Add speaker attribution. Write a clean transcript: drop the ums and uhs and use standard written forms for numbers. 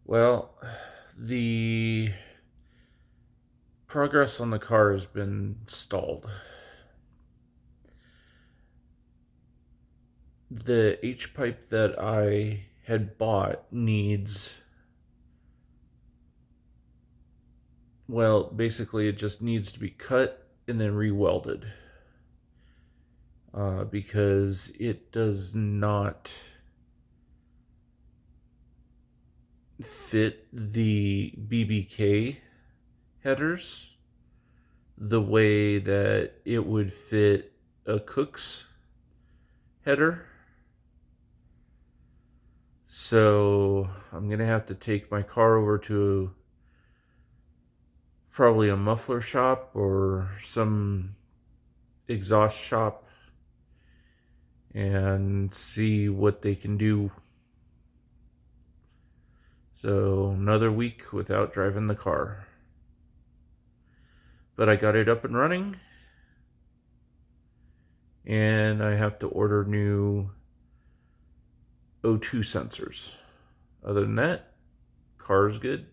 Speaker 1: Well, the progress on the car has been stalled. The H-pipe that I had bought needs, well, basically it just needs to be cut and then re-welded. Because it does not fit the BBK headers the way that it would fit a Kooks header. So I'm going to have to take my car over to probably a muffler shop or some exhaust shop and see what they can do. So another week without driving the car. But I got it up and running, and I have to order new O2 sensors. Other than that, car's good.